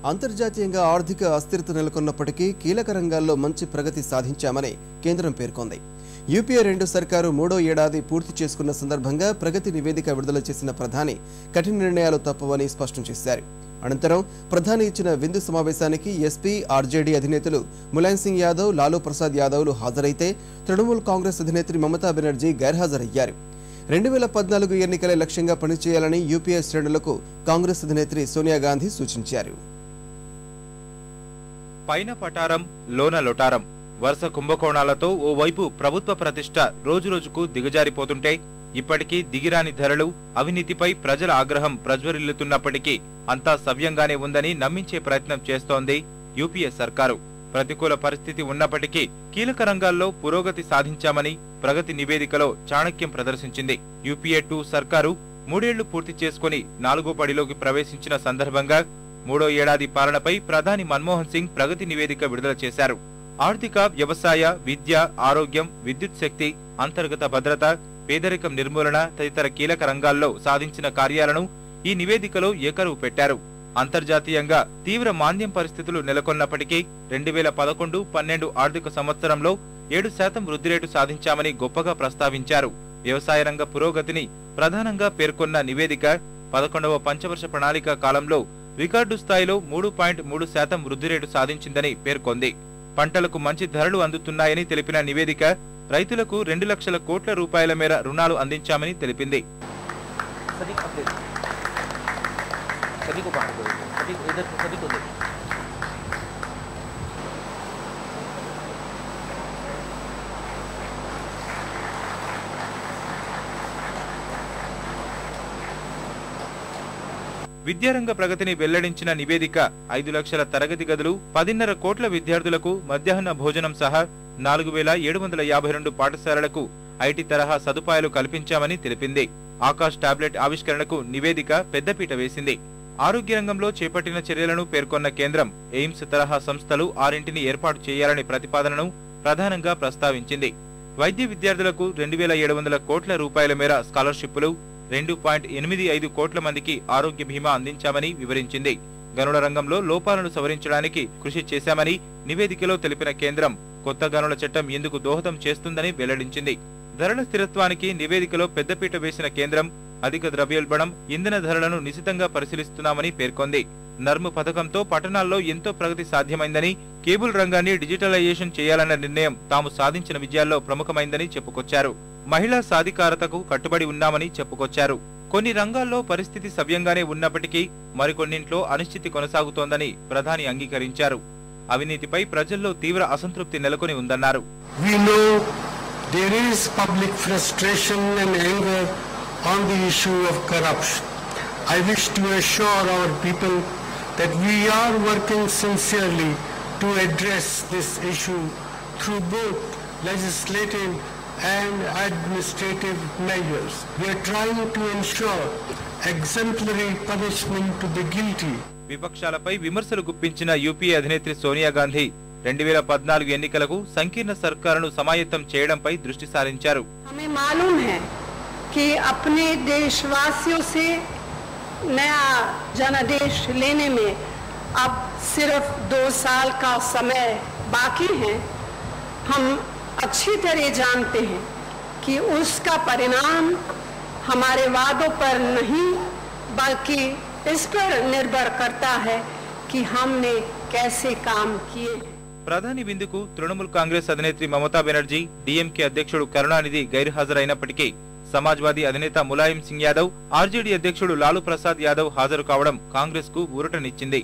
అంతర్జాతీయంగా ఆర్థిక అస్థిరత నెలకొన్నప్పటికీ కీలక రంగాల్లో మంచి ప్రగతి సాధించామని కేంద్రం పేర్కొంది. యూపీఏ 2 సర్కారు 3వ ఏడాది పూర్తి చేసుకున్న సందర్భంగా ప్రగతి నివేదిక విడుదల చేసిన ప్రధాని కఠిన నిర్ణయాలు తప్పవని స్పష్టం చేశారు. అనంతరం ప్రధాని ఇచ్చిన విందు సమావేశానికి ఎస్పీ, ఆర్జేడీ అధినేతలు ములాయం సింగ్ యాదవ్, లాలూ ప్రసాద్ యాదవ్లు హాజరైతే తృణమూల్ కాంగ్రెస్ అధినేత్రి మమతా బెనర్జీ గైర్హాజరయ్యారు. 2014 ఎన్నికలే లక్ష్యంగా పనిచేయాలని యూపీఏ శ్రేణులకు కాంగ్రెస్ అధినేత్రి సోనియా గాంధీ సూచించారు. పైన పటారం లోన లొటారం వరుస కుంభకోణాలతో ఓవైపు ప్రభుత్వ ప్రతిష్ట రోజురోజుకు దిగజారిపోతుంటే ఇప్పటికీ దిగిరాని ధరలు, అవినీతిపై ప్రజల ఆగ్రహం ప్రజ్వరిల్లుతున్నప్పటికీ అంతా సవ్యంగానే ఉందని నమ్మించే ప్రయత్నం చేస్తోంది యూపీఏ సర్కారు. ప్రతికూల పరిస్థితి ఉన్నప్పటికీ కీలక రంగాల్లో పురోగతి సాధించామని ప్రగతి నివేదికలో చాణక్యం ప్రదర్శించింది. యూపీఏ 2 సర్కారు 3 ఏళ్లు పూర్తి చేసుకుని 4వ పడిలోకి ప్రవేశించిన సందర్భంగా 3వ ఏడాది పాలనపై ప్రధాని మన్మోహన్ సింగ్ ప్రగతి నివేదిక విడుదల చేశారు. ఆర్థిక, వ్యవసాయ, విద్య, ఆరోగ్యం, విద్యుత్ శక్తి, అంతర్గత భద్రత, పేదరికం నిర్మూలన తదితర కీలక రంగాల్లో సాధించిన కార్యాలను ఈ నివేదికలో ఏకరువు పెట్టారు. అంతర్జాతీయంగా తీవ్ర మాంద్యం పరిస్థితులు నెలకొన్నప్పటికీ 2011-12 ఆర్థిక సంవత్సరంలో 7% వృద్ధి రేటు సాధించామని గొప్పగా ప్రస్తావించారు. వ్యవసాయ రంగ పురోగతిని ప్రధానంగా పేర్కొన్న నివేదిక 11వ పంచవర్ష ప్రణాళిక కాలంలో రికార్డు స్థాయిలో 3.3% వృద్ధి రేటు సాధించిందని పేర్కొంది. పంటలకు మంచి ధరలు అందుతున్నాయని తెలిపిన నివేదిక రైతులకు 2 లక్షల కోట్ల రూపాయల మేర రుణాలు అందించామని తెలిపింది. విద్యారంగ ప్రగతిని వెల్లడించిన నివేదిక 5 లక్షల తరగతి గదులు, 10.5 కోట్ల విద్యార్థులకు మధ్యాహ్న భోజనం సహా 4752 పాఠశాలలకు ఐటీ తరహా సదుపాయాలు కల్పించామని తెలిపింది. ఆకాష్ టాబ్లెట్ ఆవిష్కరణకు నివేదిక పెద్దపీట వేసింది. ఆరోగ్య రంగంలో చేపట్టిన చర్యలను పేర్కొన్న కేంద్రం ఎయిమ్స్ తరహా సంస్థలు 6ని ఏర్పాటు చేయాలనే ప్రతిపాదనను ప్రధానంగా ప్రస్తావించింది. వైద్య విద్యార్థులకు 2700 కోట్ల రూపాయల మేర స్కాలర్షిప్లు, 2.85 కోట్ల మందికి ఆరోగ్య బీమా అందించామని వివరించింది. గనుల రంగంలో లోపాలను సవరించడానికి కృషి చేశామని నివేదికలో తెలిపిన కేంద్రం కొత్త గనుల చట్టం ఎందుకు దోహదం చేస్తుందని వెల్లడించింది. ధరల స్థిరత్వానికి నివేదికలో పెద్దపీట వేసిన కేంద్రం అధిక ద్రవ్యోల్బణం, ఇంధన ధరలను నిశితంగా పరిశీలిస్తున్నామని పేర్కొంది. నర్మ్ పథకంతో పట్టణాల్లో ఎంతో ప్రగతి సాధ్యమైందని, కేబుల్ రంగాన్ని డిజిటలైజేషన్ చేయాలన్న నిర్ణయం తాము సాధించిన విజయాల్లో ప్రముఖమైందని చెప్పుకొచ్చారు. మహిళా సాధికారతకు కట్టుబడి ఉన్నామని చెప్పుకొచ్చారు. కొన్ని రంగాల్లో పరిస్థితి సవ్యంగానే ఉన్నప్పటికీ మరికొన్నింట్లో అనిశ్చితి కొనసాగుతోందని ప్రధాని అంగీకరించారు. అవినీతిపై ప్రజల్లో తీవ్ర అసంతృప్తి నెలకొని ఉందన్నారు. There is public frustration and anger on the issue of corruption. I wish to assure our people that we are working sincerely to address this issue through both legislative and administrative measures. We are trying to ensure exemplary punishment to the guilty. విపక్షాలపై విమర్శలు గుప్పించిన UPA అధినేత్రి Sonia Gandhi 2014 ఎన్నికలకు సంకీర్ణ సర్కారును సమాయత్తం చేయడంపై దృష్టి సారించారు. हमें मालूम है कि अपने देशवासियों से नया जनादेश लेने में अब सिर्फ 2 साल का समय बाकी है. हम अच्छी तरह जानते हैं कि उसका परिणाम हमारे वादों पर नहीं बल्कि इस पर निर्भर करता है कि हमने कैसे काम किए. ప్రధాని విందుకు తృణమూల్ కాంగ్రెస్ అధినేత్రి మమతా బెనర్జీ, డీఎంకే అధ్యక్షుడు కరుణానిధి గైర్హాజరైనప్పటికీ సమాజ్వాదీ అధినేత ములాయం సింగ్ యాదవ్, ఆర్జేడీ అధ్యక్షుడు లాలూ ప్రసాద్ యాదవ్ హాజరు కావడం కాంగ్రెస్ కు ఊరటనిచ్చింది.